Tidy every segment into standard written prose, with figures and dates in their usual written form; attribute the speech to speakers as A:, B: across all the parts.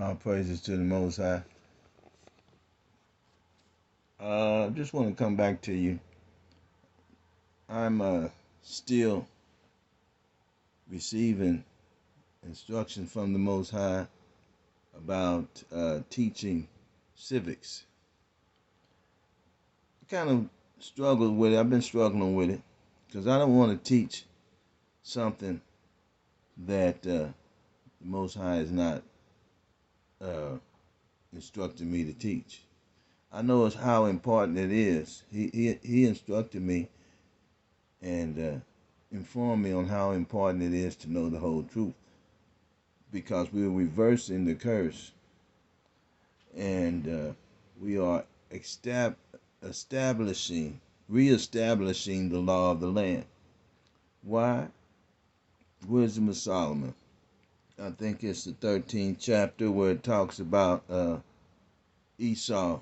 A: All praises to the Most High. Just want to come back to you. I'm still receiving instruction from the Most High about teaching civics. I kind of struggled with it. I've been struggling with it because I don't want to teach something that the Most High is not uh, instructing me to teach. I know it's how important it is. He instructed me and informed me on how important it is to know the whole truth, because we're reversing the curse, and we are establishing, reestablishing the law of the land. Why? Wisdom of Solomon. I think it's the 13th chapter where it talks about Esau,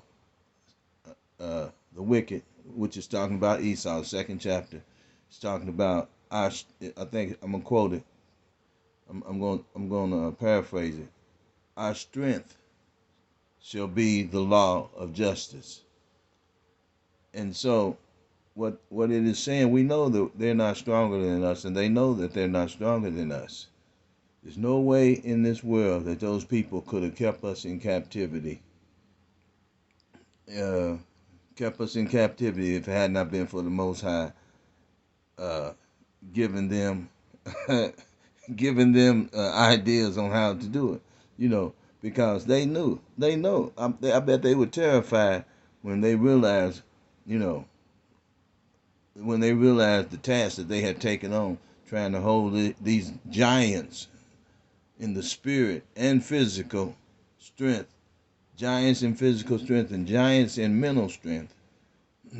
A: the wicked, which is talking about Esau. The second chapter, it's talking about I think I'm gonna quote it. I'm going to paraphrase it. Our strength shall be the law of justice. And so, what it is saying, we know that they're not stronger than us, and they know that they're not stronger than us. There's no way in this world that those people could have kept us in captivity. Kept us in captivity if it had not been for the Most High uh, giving them ideas on how to do it. You know, because they knew, they know. I bet they were terrified when they realized, you know, when they realized the task that they had taken on, trying to hold these giants in the spirit and physical strength, giants in physical strength and giants in mental strength,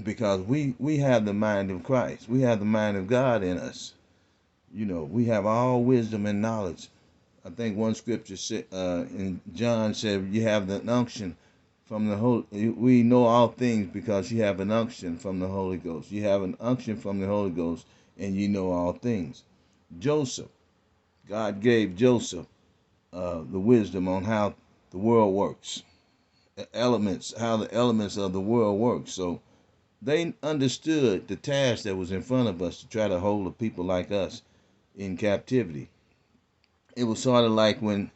A: because we have the mind of Christ, we have the mind of God in us. You know, we have all wisdom and knowledge. I think one scripture said, in John said, you have the unction from the Holy. We know all things because you have an unction from the Holy Ghost. You have an unction from the Holy Ghost, and you know all things. Joseph, God gave Joseph the wisdom on how the world works, how the elements of the world work. So they understood the task that was in front of us to try to hold a people like us in captivity. It was sort of like when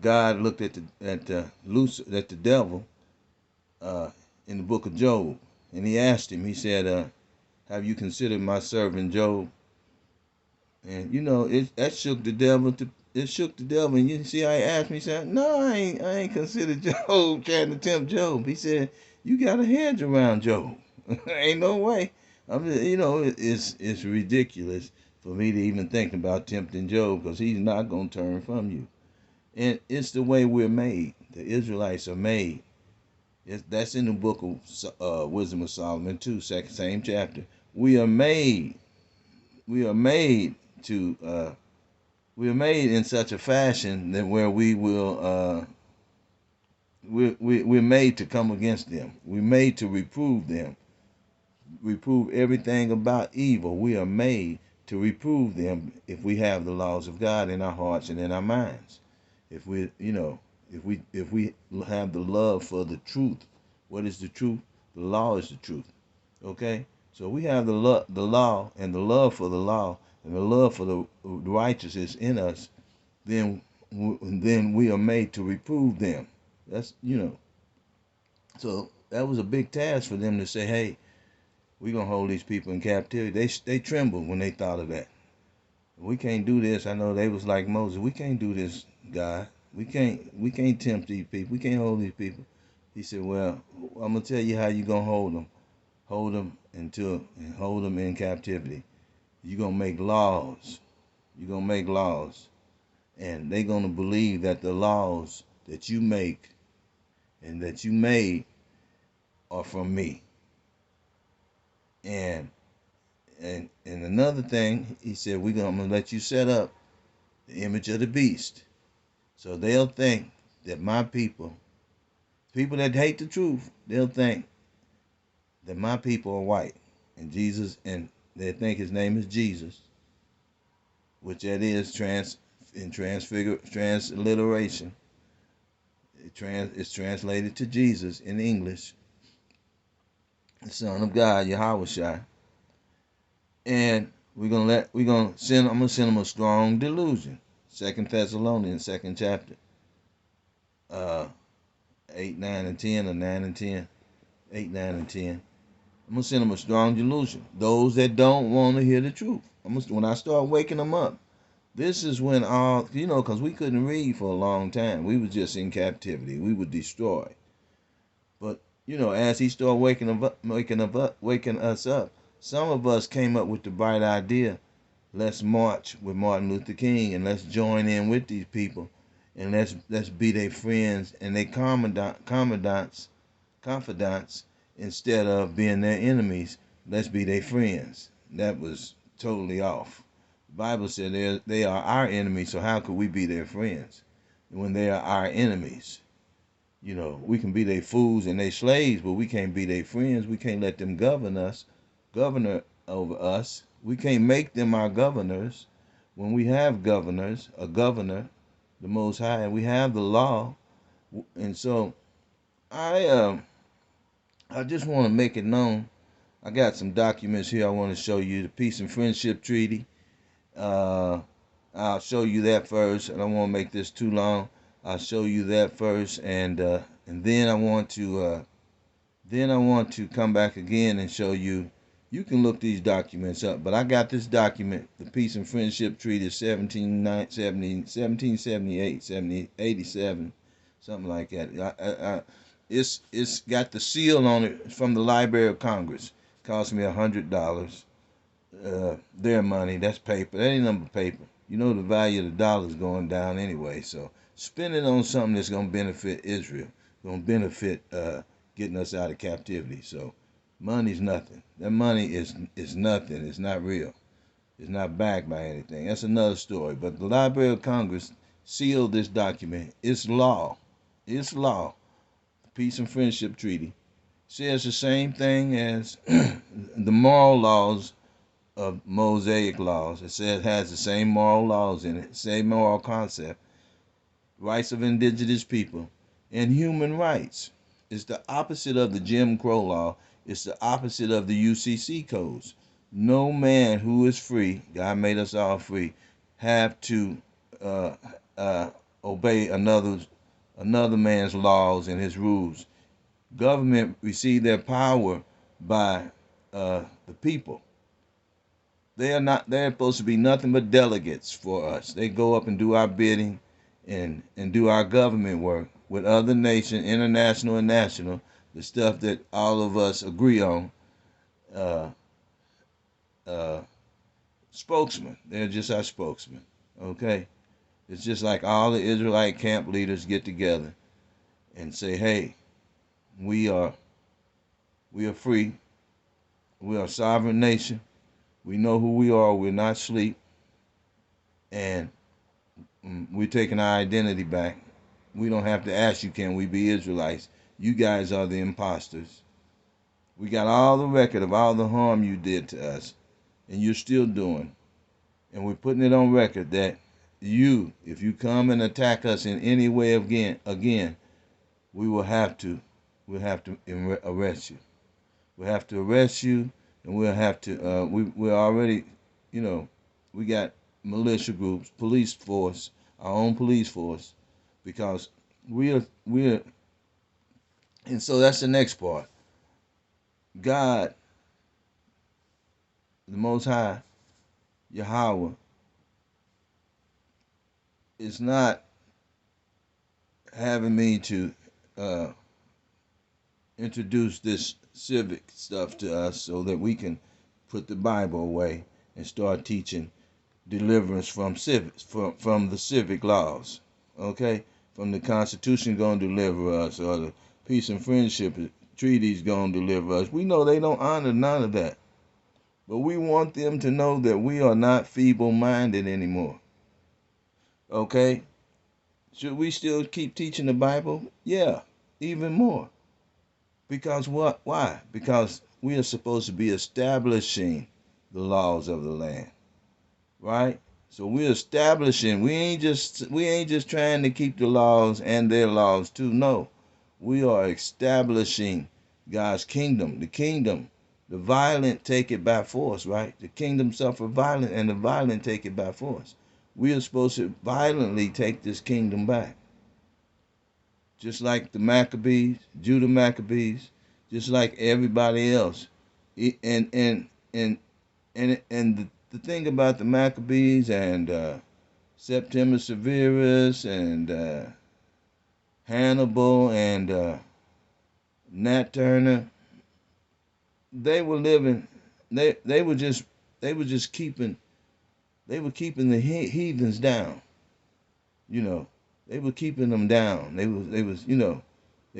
A: God looked at the devil uh, in the book of Job, and he asked him. He said, "Have you considered my servant Job?" And you know, that shook the devil. It shook the devil. And you see how he asked me. He said, "No, I ain't considered Job, trying to tempt Job." He said, "You got a hedge around Job. Ain't no way." I mean, you know, it's ridiculous for me to even think about tempting Job, because he's not gonna turn from you. And it's the way we're made. The Israelites are made. That's in the book of Wisdom of Solomon too, same chapter. We are made. We are made to. We are made in such a fashion that where we will. We're made to come against them. We're made to reprove them. Reprove everything about evil. We are made to reprove them if we have the laws of God in our hearts and in our minds. If we, you know, if we have the love for the truth. What is the truth? The law is the truth. Okay? So we have the law and the love for the law and the love for the righteousness in us, then we are made to reprove them. That's, you know. So that was a big task for them to say, "Hey, we're going to hold these people in captivity." They trembled when they thought of that. We can't do this. I know they was like Moses. We can't do this, God. We can't tempt these people. We can't hold these people. He said, "Well, I'm gonna tell you how you gonna hold them. Hold them hold them in captivity. You're gonna make laws. You're gonna make laws, and they're gonna believe that the laws that you make and that you made are from me." And another thing, he said, I'm gonna let you set up the image of the beast. So they'll think that my people that hate the truth, they'll think that my people are white. And Jesus, and they think his name is Jesus, which that is transliteration. It's translated to Jesus in English, the Son of God, Yahweh. And I'm gonna send them a strong delusion. 2 Thessalonians, second chapter, uh, 8, 9, and 10, or 9 and 10, 8, 9, and 10. I'm gonna send them a strong delusion. Those that don't want to hear the truth. When I start waking them up, this is when all because we couldn't read for a long time. We was just in captivity. We were destroyed. But as he started waking us up, some of us came up with the bright idea. Let's march with Martin Luther King and let's join in with these people, and let's be their friends and their confidants instead of being their enemies. Let's be their friends. That was totally off. The Bible said they are our enemies, so how could we be their friends when they are our enemies? We can be their fools and their slaves, but we can't be their friends. We can't let them govern over us. We can't make them our governors. When we have governors, a governor, the Most High, and we have the law. And so I just want to make it known. I got some documents here I want to show you. The Peace and Friendship Treaty. I'll show you that first. I don't want to make this too long. I'll show you that first, and then I want to come back again and show you. You can look these documents up, but I got this document, the Peace and Friendship Treaty of 1778, 87, something like that. It's got the seal on it from the Library of Congress. It cost me $100. Their money, that's paper. That ain't number paper. The value of the dollar is going down anyway. So spend it on something that's going to benefit Israel, going to benefit getting us out of captivity. So money's nothing. That money is nothing. It's not real. It's not backed by anything. That's another story. But the Library of Congress sealed this document. It's law. It's law. The Peace and Friendship Treaty says the same thing as the moral laws of Mosaic laws. It says has the same moral laws in it, same moral concept, rights of indigenous people, and human rights. It's the opposite of the Jim Crow law. It's the opposite of the UCC codes. No man who is free, God made us all free, have to obey another man's laws and his rules. Government received their power by the people. They're supposed to be nothing but delegates for us. They go up and do our bidding and do our government work with other nations, international and national, the stuff that all of us agree on. Spokesmen. They're just our spokesmen. Okay? It's just like all the Israelite camp leaders get together and say, hey, we are free. We are a sovereign nation. We know who we are. We're not asleep. And we're taking our identity back. We don't have to ask you, can we be Israelites? You guys are the imposters. We got all the record of all the harm you did to us, and you're still doing. And we're putting it on record that if you come and attack us in any way again, we'll have to arrest you. We'll have to arrest you, and we'll have to. We're already, we got militia groups, police force, our own police force, because we're, and so that's the next part. God, the Most High, Yahweh, is not having me to introduce this civic stuff to us so that we can put the Bible away and start teaching deliverance from civics, from the civic laws, okay? From the Constitution going to deliver us, or the Peace and Friendship Treaties going to deliver us. We know they don't honor none of that. But we want them to know that we are not feeble-minded anymore, okay? Should we still keep teaching the Bible? Yeah, even more. Because what? Why? Because we are supposed to be establishing the laws of the land, right? So we're establishing. We ain't just trying to keep the laws and their laws too. No, we are establishing God's kingdom. The kingdom, the violent take it by force, right? The kingdom suffer violent, and the violent take it by force. We are supposed to violently take this kingdom back, just like the Maccabees, Judah Maccabees, just like everybody else. And the thing about the Maccabees and September Severus and Hannibal and Nat Turner, they were living. They were just keeping. They were keeping the heathens down. You know, they were keeping them down. They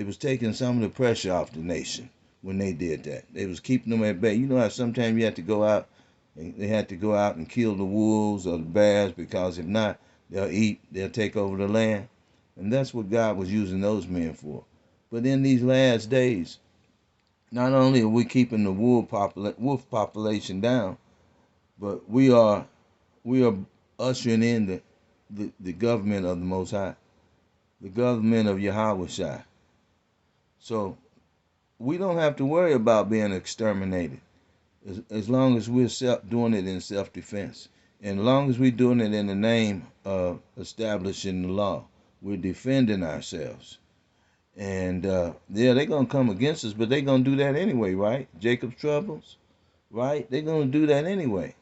A: was taking some of the pressure off the nation when they did that. They was keeping them at bay. You know how sometimes you have to go out and they had to go out and kill the wolves or the bears, because if not, they'll take over the land. And that's what God was using those men for. But in these last days, not only are we keeping the wolf population down, but we are ushering in the government of the Most High, the government of Yahweh Shai. So we don't have to worry about being exterminated as long as we're doing it in self-defense. And as long as we're doing it in the name of establishing the law, we're defending ourselves. And yeah, they're going to come against us, but they're going to do that anyway, right? Jacob's troubles, right? They're going to do that anyway.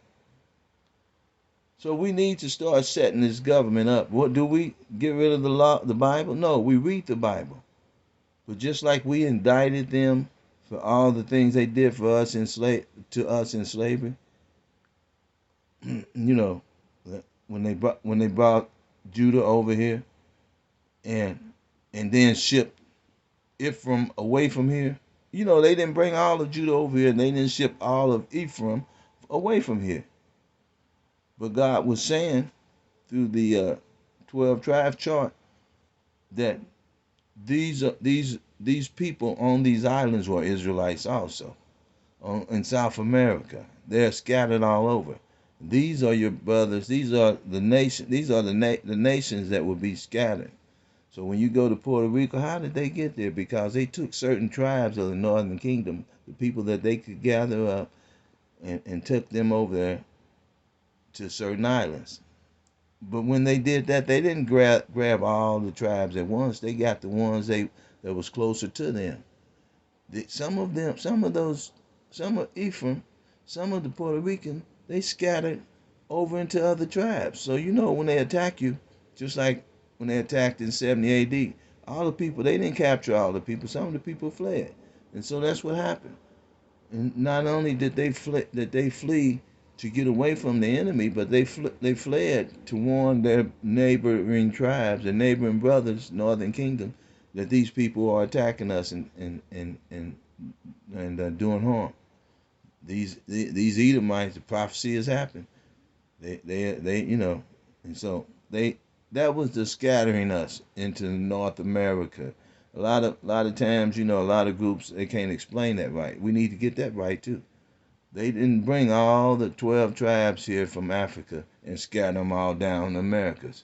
A: So we need to start setting this government up. What do we get rid of the law, the Bible? No, we read the Bible. But just like we indicted them for all the things they did for us in slavery, you know, when they brought Judah over here and then shipped Ephraim away from here. You know, they didn't bring all of Judah over here, and they didn't ship all of Ephraim away from here. But God was saying through the 12 tribe chart that these people on these islands were Israelites also. In South America, they're scattered all over. These are your brothers. These are the nation. These are the nations that will be scattered. So when you go to Puerto Rico, how did they get there? Because they took certain tribes of the Northern Kingdom, the people that they could gather up, and took them over there to certain islands. But when they did that, they didn't grab all the tribes at once. They got the ones that was closer to them. Some of Ephraim, some of the Puerto Rican, they scattered over into other tribes. So you know when they attack you, just like when they attacked in 70 A.D., all the people, they didn't capture all the people. Some of the people fled. And so that's what happened. And not only did they flee to get away from the enemy, but they fled to warn their neighboring tribes, their neighboring brothers, Northern Kingdom, that these people are attacking us and doing harm. These Edomites, the prophecy has happened. They and so that was the scattering us into North America. A lot of times, a lot of groups, they can't explain that right. We need to get that right too. They didn't bring all the 12 tribes here from Africa and scatter them all down the Americas.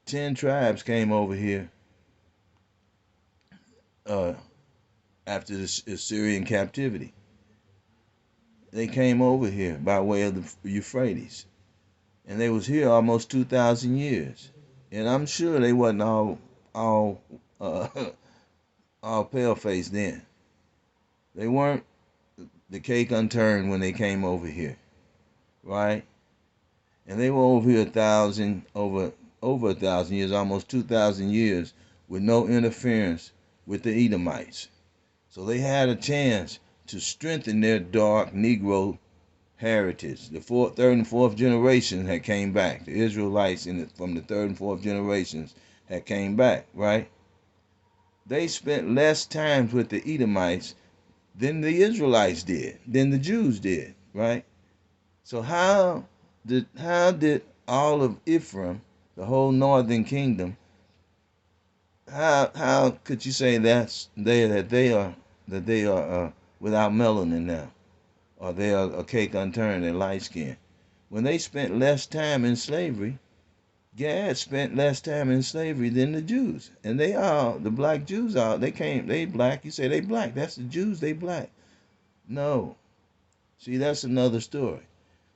A: 10 tribes came over here after the Assyrian captivity. They came over here by way of the Euphrates. And they was here almost 2,000 years. And I'm sure they wasn't all pale-faced then. They weren't the cake unturned when they came over here, right? And they were over here over 1,000 years, almost 2,000 years, with no interference with the Edomites. So they had a chance to strengthen their dark Negro heritage. The third and fourth generation had came back. The Israelites from the third and fourth generations had came back, right? They spent less time with the Edomites than the Israelites did, than the Jews did, right? So how did all of Ephraim, the whole northern kingdom, how could you say that they are without melanin now, or they are a cake unturned and light skin? when they spent less time in slavery, Gad spent less time in slavery than the Jews. And they are, the black Jews are, they black. You say they black. That's the Jews, they black. No. See, that's another story.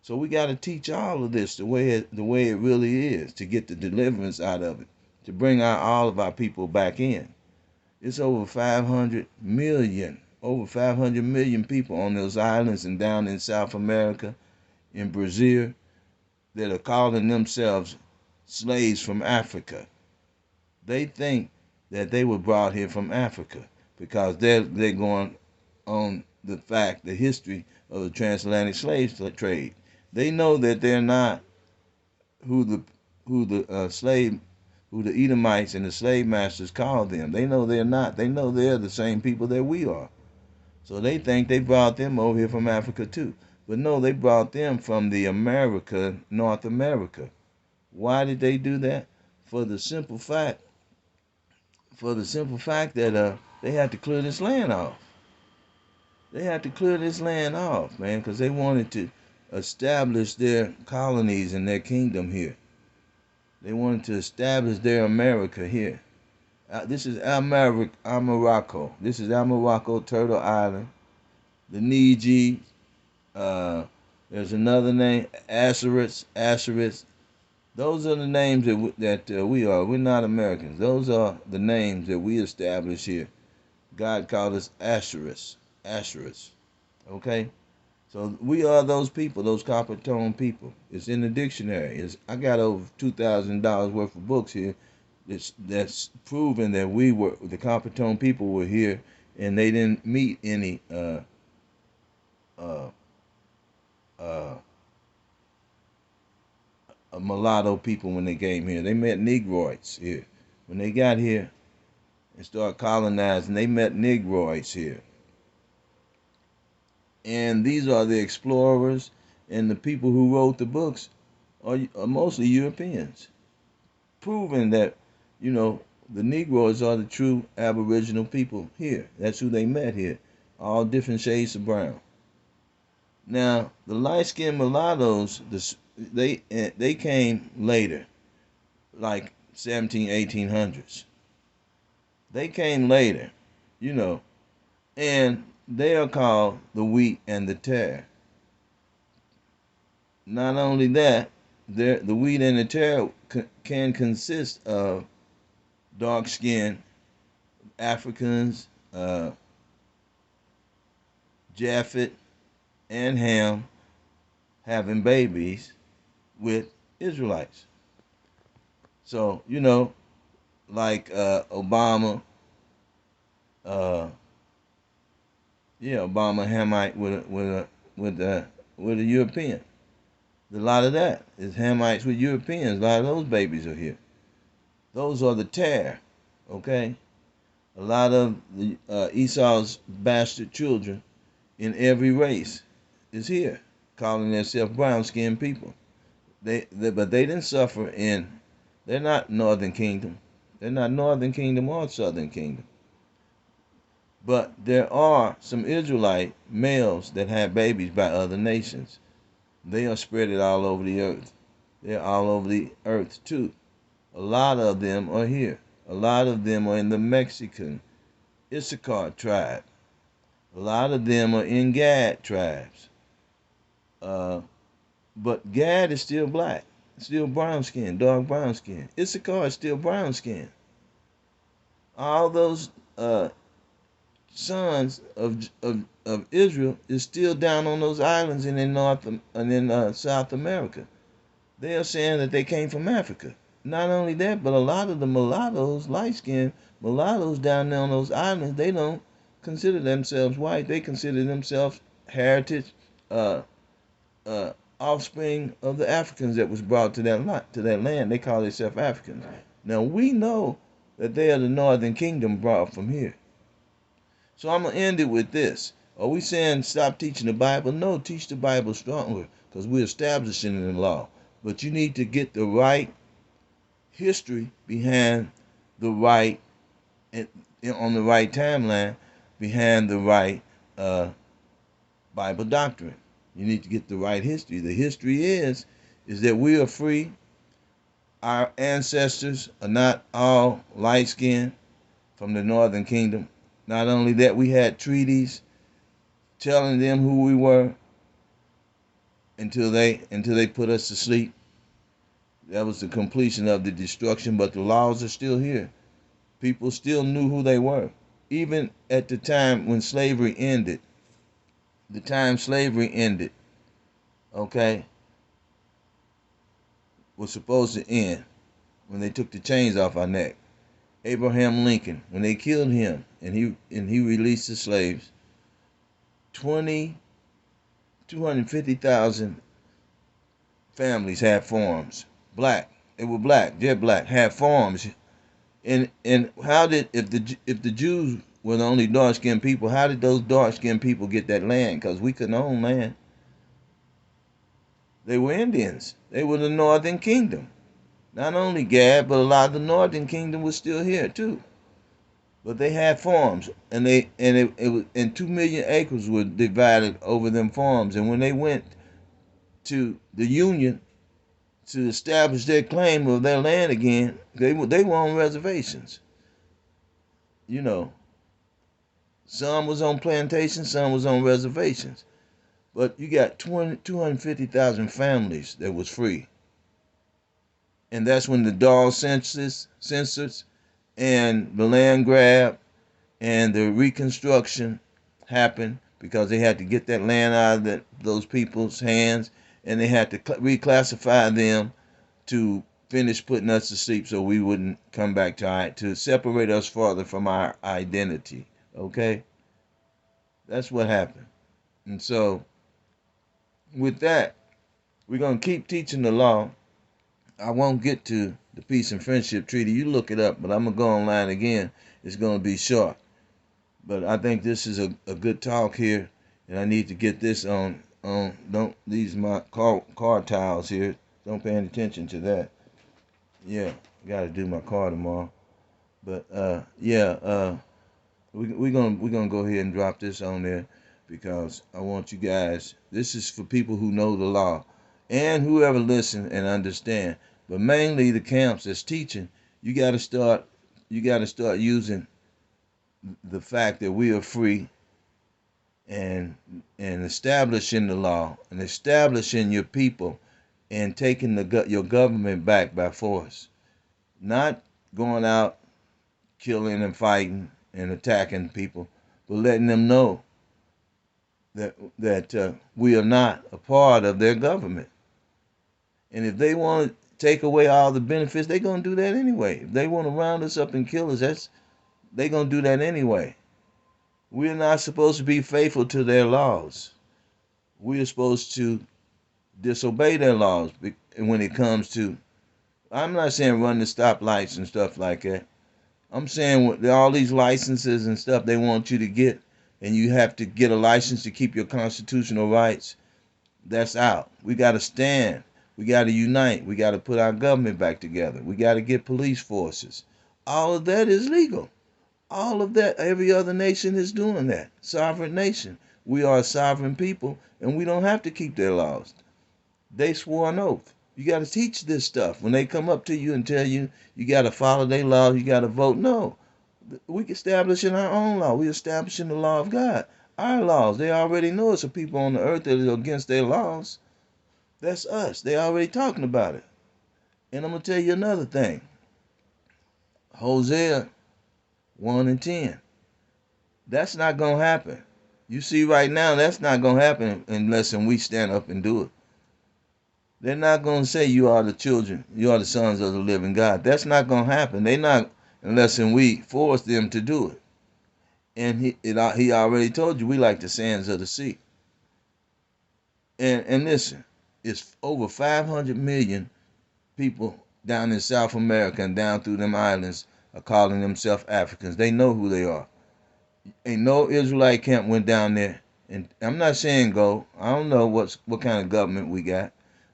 A: So we got to teach all of this the way it really is to get the deliverance out of it, to bring all of our people back in. It's over 500 million people on those islands and down in South America, in Brazil, that are calling themselves slaves from Africa. They think that they were brought here from Africa because they're going on the history of the transatlantic slave trade. They know that they're not who the Edomites and the slave masters called them. They know they're not. They know they're the same people that we are. So they think they brought them over here from Africa too. But no, they brought them from North America. Why did they do that? For the simple fact that they had to clear this land off. They had to clear this land off, man, because they wanted to establish their colonies and their kingdom here. They wanted to establish their America here. This is Morocco. This is Morocco, Turtle Island, the Niji. There's another name, Asheris. Those are the names that we are. We're not Americans. Those are the names that we established here. God called us Asheris. Okay? So we are those people, those copper tone people. It's in the dictionary. I got over $2,000 worth of books here that's proven that the copper tone people were here and they didn't meet any mulatto people when they came here. They met Negroids here. When they got here and started colonizing, they met Negroids here. And these are the explorers, and the people who wrote the books are mostly Europeans, proving that, the Negroes are the true Aboriginal people here. That's who they met here, all different shades of brown. Now, the light-skinned mulattoes, they came later, like 1800s. They came later, and they are called the wheat and the tare. Not only that, the wheat and the tare can consist of dark-skinned Africans, Japhet and Ham, having babies with Israelites. So, like Obama, Obama Hamite with a European. A lot of that is Hamites with Europeans. A lot of those babies are here. Those are the tare, okay? A lot of the Esau's bastard children in every race is here, calling themselves brown-skinned people. But they didn't suffer they're not Northern Kingdom. They're not Northern Kingdom or Southern Kingdom. But there are some Israelite males that have babies by other nations. They are spread all over the earth. They're all over the earth too. A lot of them are here. A lot of them are in the Mexican Issachar tribe. A lot of them are in Gad tribes. But Gad is still black, still brown skin, dark brown skin. Issachar is still brown skin. All those sons of Israel is still down on those islands and in South America. They are saying that they came from Africa. Not only that, but a lot of the mulattoes, light-skinned mulattoes down there on those islands, they don't consider themselves white. They consider themselves heritage, offspring of the Africans that was brought to that land. They call themselves Africans. Now we know that they are the Northern Kingdom brought from here. So I'm gonna end it with this. Are we saying stop teaching the Bible? No, teach the Bible stronger, because we're establishing it in law. But you need to get the right history behind the right, on the right timeline, behind the right Bible doctrine. You need to get the right history. The history is is that we are free. Our ancestors are not all light skinned from the Northern Kingdom. Not only that, we had treaties telling them who we were until they put us to sleep. That was the completion of the destruction, but the laws are still here. People still knew who they were. Even at the time when slavery ended, the time slavery ended, okay, was supposed to end when they took the chains off our neck. Abraham Lincoln, when they killed him and he released the slaves, 250,000 families had farms. Black, they were black, jet black, had farms. And how did if the Jews were the only dark skinned people, how did those dark skinned people get that land? Because we couldn't own land. They were Indians. They were the Northern Kingdom. Not only Gad, but a lot of the Northern Kingdom was still here too. But they had farms, and it was, and 2 million acres were divided over them farms. And when they went to the Union to establish their claim of their land again, they were on reservations. You know, some was on plantations, some was on reservations. But you got 250,000 families that was free. And that's when the Dahl census and the land grab and the reconstruction happened, because they had to get that land out of those people's hands, and they had to reclassify them to finish putting us to sleep so we wouldn't come back to separate us further from our identity. Okay? That's what happened. And so, with that, we're going to keep teaching the law. I won't get to the Peace and Friendship Treaty. You look it up, but I'm going to go online again. It's going to be short. But I think this is a good talk here, and I need to get this on. Don't, these my car tiles here. Don't pay any attention to that. Yeah, got to do my car tomorrow. But yeah, we're gonna go ahead and drop this on there, because I want you guys. This is for people who know the law, and whoever listen and understand. But mainly the camps that's teaching. You got to start. You got to start using the fact that we are free, and establishing the law, and establishing your people, and taking your government back by force. Not going out killing and fighting and attacking people, but letting them know that we are not a part of their government. And if they want to take away all the benefits, they're gonna do that anyway. If they want to round us up and kill us, they're gonna do that anyway. We're not supposed to be faithful to their laws. We are supposed to disobey their laws when it comes to. I'm not saying run the stoplights and stuff like that. I'm saying all these licenses and stuff they want you to get, and you have to get a license to keep your constitutional rights. That's out. We got to stand. We got to unite. We got to put our government back together. We got to get police forces. All of that is legal. All of that, every other nation is doing that. Sovereign nation. We are a sovereign people, and we don't have to keep their laws. They swore an oath. You got to teach this stuff. When they come up to you and tell you you got to follow their laws, you got to vote. No, we establishing our own law. We establishing the law of God. Our laws. They already know it's a people on the earth that are against their laws. That's us. They already talking about it. And I'm gonna tell you another thing. Hosea 1 and 10. That's not gonna happen. You see right now, that's not gonna happen unless we stand up and do it. They're not going to say you are the children, you are the sons of the living God. That's not going to happen. They're not, unless we force them to do it. And he already told you we like the sands of the sea. And listen, it's over 500 million people down in South America and down through them islands are calling themselves Africans. They know who they are. Ain't no Israelite camp went down there. And I'm not saying go. I don't know what kind of government we got.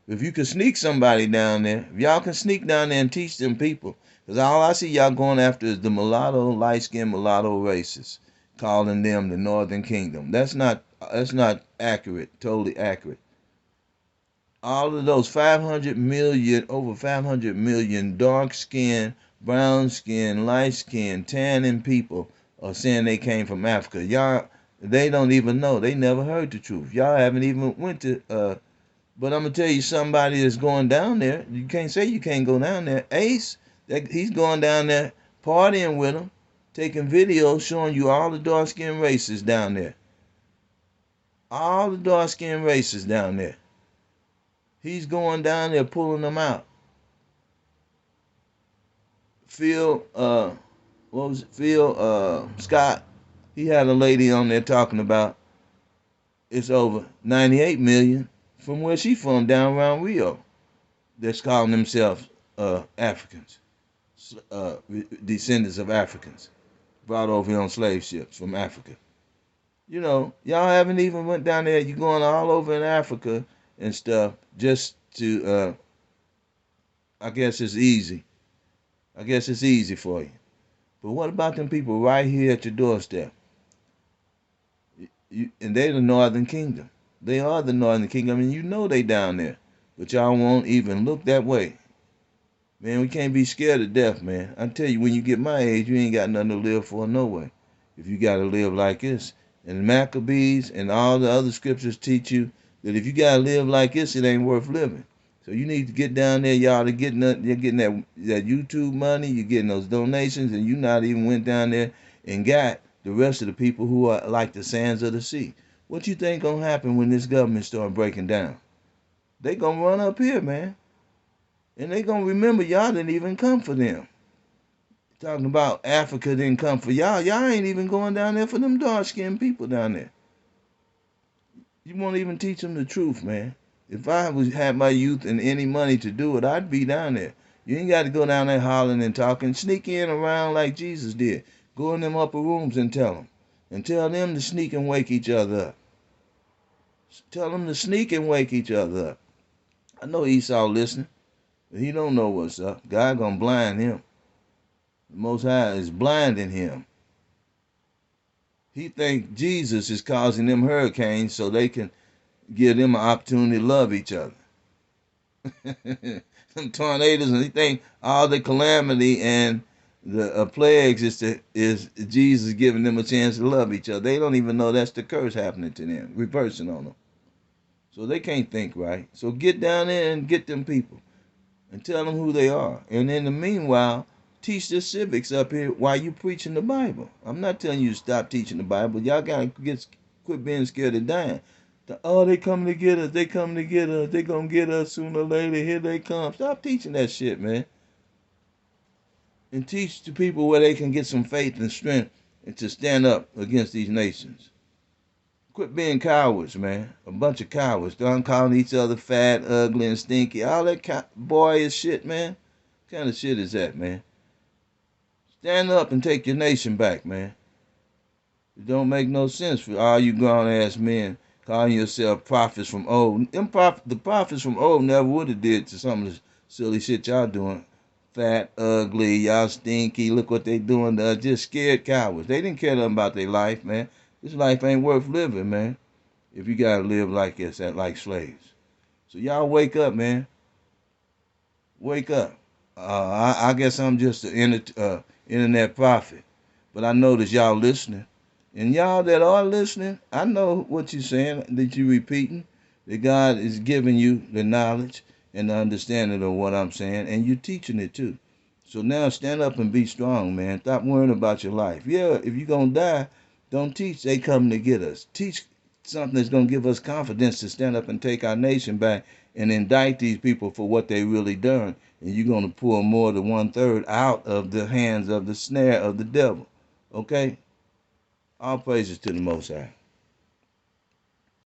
A: If you can sneak somebody down there, if y'all can sneak down there and teach them people, because all I see y'all going after is the mulatto, light-skinned mulatto races, calling them the Northern Kingdom. That's not accurate, totally accurate. All of those 500 million, over 500 million dark skinned, brown skinned, light skinned, tanning people are saying they came from Africa. Y'all, they don't even know. They never heard the truth. Y'all haven't even went to, but I'm gonna tell you, somebody that's going down there. You can't say you can't go down there. Ace, he's going down there partying with them, taking videos showing you all the dark skinned races down there. All the dark skinned races down there. He's going down there pulling them out. Phil, what was it? Phil Scott. He had a lady on there talking about it's over 98 million from where she from down around Rio. That's calling themselves Africans, descendants of Africans, brought over here on slave ships from Africa. You know, y'all haven't even went down there. You're going all over in Africa and stuff just to. I guess it's easy. I guess it's easy for you. But what about them people right here at your doorstep? And they're the Northern Kingdom. They are the Northern Kingdom, and you know they down there. But y'all won't even look that way. Man, we can't be scared to death, man. I tell you, when you get my age, you ain't got nothing to live for no way. If you got to live like this. And Maccabees and all the other scriptures teach you that if you got to live like this, it ain't worth living. So you need to get down there, y'all. You're getting that YouTube money, you're getting those donations, and you not even went down there and got the rest of the people who are like the sands of the sea. What you think gonna happen when this government start breaking down? They gonna run up here, man. And they gonna remember y'all didn't even come for them. Talking about Africa didn't come for y'all. Y'all ain't even going down there for them dark-skinned people down there. You won't even teach them the truth, man. If I had my youth and any money to do it, I'd be down there. You ain't got to go down there hollering and talking. Sneak in around like Jesus did. Go in them upper rooms and tell them. And tell them to sneak and wake each other up. Tell them to sneak and wake each other up. I know Esau listening. He don't know what's up. God gonna blind him. The Most High is blinding him. He think Jesus is causing them hurricanes so they can give them an opportunity to love each other. Some tornadoes, and he think all the calamity and the plagues is Jesus giving them a chance to love each other. They don't even know that's the curse happening to them, reversing on them. So they can't think right. So get down there and get them people and tell them who they are. And in the meanwhile, teach the civics up here while you preaching the Bible. I'm not telling you to stop teaching the Bible. Y'all gotta quit being scared of dying. Oh, they coming to get us. They coming to get us. They gonna get us sooner or later. Here they come. Stop teaching that shit, man. And teach the people where they can get some faith and strength and to stand up against these nations. Quit being cowards, man. A bunch of cowards. Don't calling each other fat, ugly, and stinky. All that boyish shit, man. What kind of shit is that, man? Stand up and take your nation back, man. It don't make no sense for all you grown-ass men calling yourself prophets from old. The prophets from old never would have did to some of the silly shit y'all doing. Fat, ugly, y'all stinky. Look what they doing. They're just scared cowards. They didn't care nothing about their life, man. This life ain't worth living, man. If you gotta live like this, like slaves. So y'all wake up, man. Wake up. I guess I'm just an internet prophet. But I notice y'all listening. And y'all that are listening, I know what you're saying, that you're repeating. That God is giving you the knowledge and the understanding of what I'm saying. And you're teaching it too. So now stand up and be strong, man. Stop worrying about your life. Yeah, if you're going to die, don't teach they coming to get us. Teach something that's going to give us confidence to stand up and take our nation back and indict these people for what they really done. And you're going to pull more than 1/3 out of the hands of the snare of the devil. Okay? All praises to the Most High.